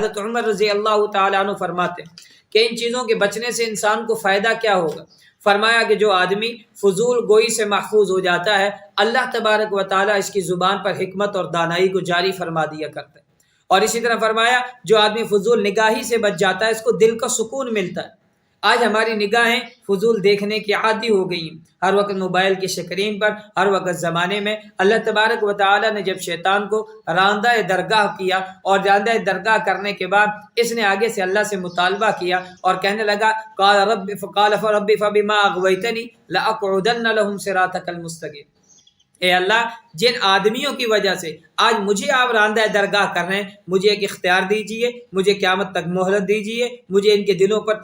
حضرت عمر رضی اللہ تعالیٰ عنہ فرماتے ہیں کہ ان چیزوں کے بچنے سے انسان کو فائدہ کیا ہوگا؟ فرمایا کہ جو آدمی فضول گوئی سے محفوظ ہو جاتا ہے، اللہ تبارک و تعالیٰ اس کی زبان پر حکمت اور دانائی کو جاری فرما دیا کرتا ہے۔ اور اسی طرح فرمایا جو آدمی فضول نگاہی سے بچ جاتا ہے، اس کو دل کا سکون ملتا ہے۔ آج ہماری نگاہیں فضول دیکھنے کی عادی ہو گئی ہیں، ہر وقت موبائل کی اسکرین پر، ہر وقت زمانے میں۔ اللہ تبارک و تعالیٰ نے جب شیطان کو راندہ درگاہ کیا، اور راندہ درگاہ کرنے کے بعد اس نے آگے سے اللہ سے مطالبہ کیا اور کہنے لگا قال رب فبما اغویتنی لاقعدن لهم صراطک المستقیم، اے اللہ جن آدمیوں کی وجہ سے آج مجھے آپ راندہ درگاہ کر رہے ہیں، مجھے ایک اختیار دیجئے، مجھے قیامت تک مہلت دیجئے، مجھے ان کے دلوں پر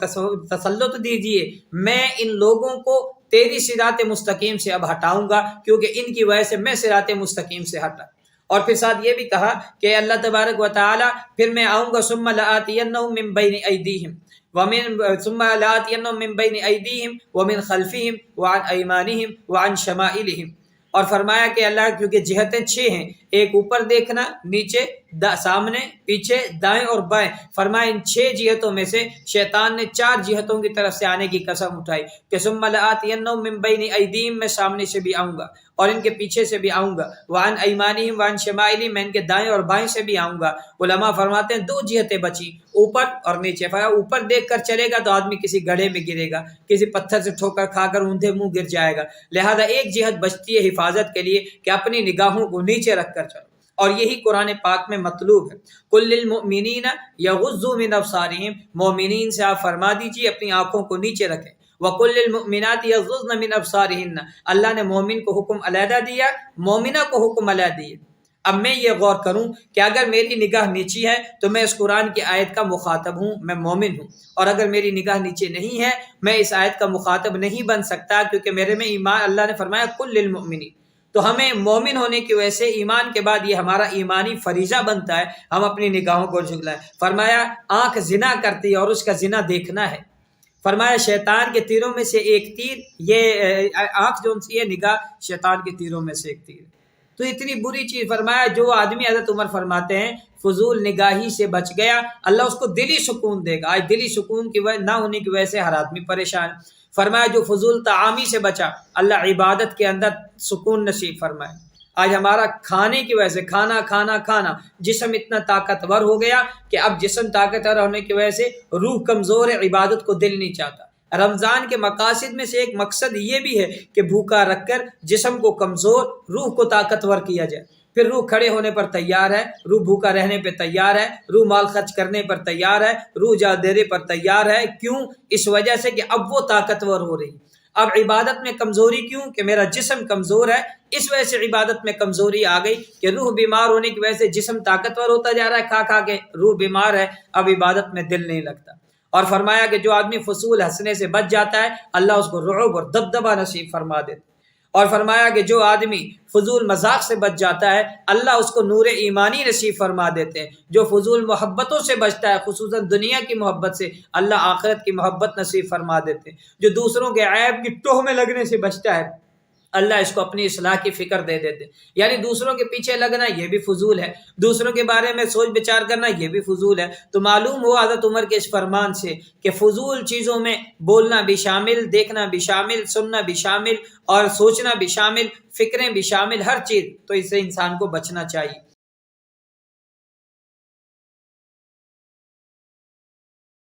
تسلط دیجئے، میں ان لوگوں کو تیری صراط مستقیم سے اب ہٹاؤں گا، کیونکہ ان کی وجہ سے میں صراط مستقیم سے ہٹا۔ اور پھر ساتھ یہ بھی کہا کہ اللہ تبارک و تعالی پھر میں آؤں گا ثم لآتینہم من بین ایدیہم ثم لآتینہم من بین ایدیہم ومن خلفہم وعن ایمانہم وعن شمائلہم۔ اور فرمایا کہ اللہ کیونکہ جہتیں 6 ہیں، ایک اوپر دیکھنا، نیچے، سامنے، پیچھے، دائیں اور بائیں۔ فرمایا ان 6 جہتوں میں سے شیطان نے 4 جہتوں کی طرف سے آنے کی قسم اٹھائی کہ ثم لآتینہم من بین ایدیہم، میں سامنے سے بھی آؤں گا اور ان کے پیچھے سے بھی آؤں گا، وعن ایمانہم وعن شمائلہم، میں ان کے دائیں اور بائیں سے بھی آؤں گا۔ علماء فرماتے ہیں 2 جہتیں بچی، اوپر اور نیچے۔ فرمایا اوپر دیکھ کر چلے گا تو آدمی کسی گڑھے میں گرے گا، کسی پتھر سے ٹھوکر کھا کر اوندھے منہ گر جائے گا، لہذا ایک جہت بچتی ہے حفاظت کے لیے کہ اپنی نگاہوں کو نیچے رکھ کر چلو، اور یہی قرآن پاک میں مطلوب ہے۔ قل للمؤمنین یغضوا من ابصارہم، مومنین سے آپ فرما دیجیے اپنی آنکھوں کو نیچے رکھیں۔ وقل للمؤمنات یغضضن من ابصارہن، اللہ نے مومن کو حکم علیحدہ دیا، مومنہ کو حکم علیحدہ دیا۔ اب میں یہ غور کروں کہ اگر میری نگاہ نیچی ہے تو میں اس قرآن کی آیت کا مخاطب ہوں، میں مومن ہوں، اور اگر میری نگاہ نیچے نہیں ہے میں اس آیت کا مخاطب نہیں بن سکتا، کیونکہ میرے میں ایمان، اللہ نے فرمایا قل للمؤمنین، تو ہمیں مومن ہونے کی وجہ سے ایمان کے بعد یہ ہمارا ایمانی فریضہ بنتا ہے ہم اپنی نگاہوں کو جھگلائیں۔ فرمایا آنکھ زنا کرتی ہے اور اس کا زنا دیکھنا ہے۔ فرمایا شیطان کے تیروں میں سے ایک تیر، یہ آنکھ جو سی ہے، نگاہ شیطان کے تیروں میں سے ایک تیر، تو اتنی بری چیز۔ فرمایا جو آدمی، حضرت عمر فرماتے ہیں، فضول نگاہی سے بچ گیا، اللہ اس کو دلی سکون دے گا۔ آج دلی سکون کی وجہ نہ ہونے کی وجہ سے ہر آدمی پریشان۔ فرمایا جو فضول طعامی سے بچا، اللہ عبادت کے اندر سکون نصیب فرمائے۔ آج ہمارا کھانے کی وجہ سے کھانا جسم اتنا طاقتور ہو گیا کہ اب جسم طاقتور ہونے کی وجہ سے روح کمزور ہے، عبادت کو دل نہیں چاہتا۔ رمضان کے مقاصد میں سے ایک مقصد یہ بھی ہے کہ بھوکا رکھ کر جسم کو کمزور، روح کو طاقتور کیا جائے۔ پھر روح کھڑے ہونے پر تیار ہے، روح بھوکا رہنے پہ تیار ہے، روح مال خرچ کرنے پر تیار ہے، روح جا دینے پر تیار ہے۔ کیوں؟ اس وجہ سے کہ اب وہ طاقتور ہو رہی۔ اب عبادت میں کمزوری کیوں؟ کہ میرا جسم کمزور ہے، اس وجہ سے عبادت میں کمزوری آ گئی کہ روح بیمار ہونے کی وجہ سے جسم طاقتور ہوتا جا رہا ہے، کھا کھا کے روح بیمار ہے، اب عبادت میں دل نہیں لگتا۔ اور فرمایا کہ جو آدمی فضول ہنسنے سے بچ جاتا ہے اللہ اس کو رعب اور دبدبہ نصیب فرما دیتا۔ اور فرمایا کہ جو آدمی فضول مذاق سے بچ جاتا ہے اللہ اس کو نور ایمانی نصیب فرما دیتے ہیں۔ جو فضول محبتوں سے بچتا ہے، خصوصاً دنیا کی محبت سے، اللہ آخرت کی محبت نصیب فرما دیتے ہیں۔ جو دوسروں کے عیب کی ٹوہ میں لگنے سے بچتا ہے اللہ اس کو اپنی اصلاح کی فکر دے دیتے۔ یعنی دوسروں کے پیچھے لگنا یہ بھی فضول ہے، دوسروں کے بارے میں سوچ بچار کرنا یہ بھی فضول ہے۔ تو معلوم ہوا حضرت عمر کے اس فرمان سے کہ فضول چیزوں میں بولنا بھی شامل، دیکھنا بھی شامل، سننا بھی شامل، اور سوچنا بھی شامل، فکریں بھی شامل، ہر چیز، تو اس سے انسان کو بچنا چاہیے۔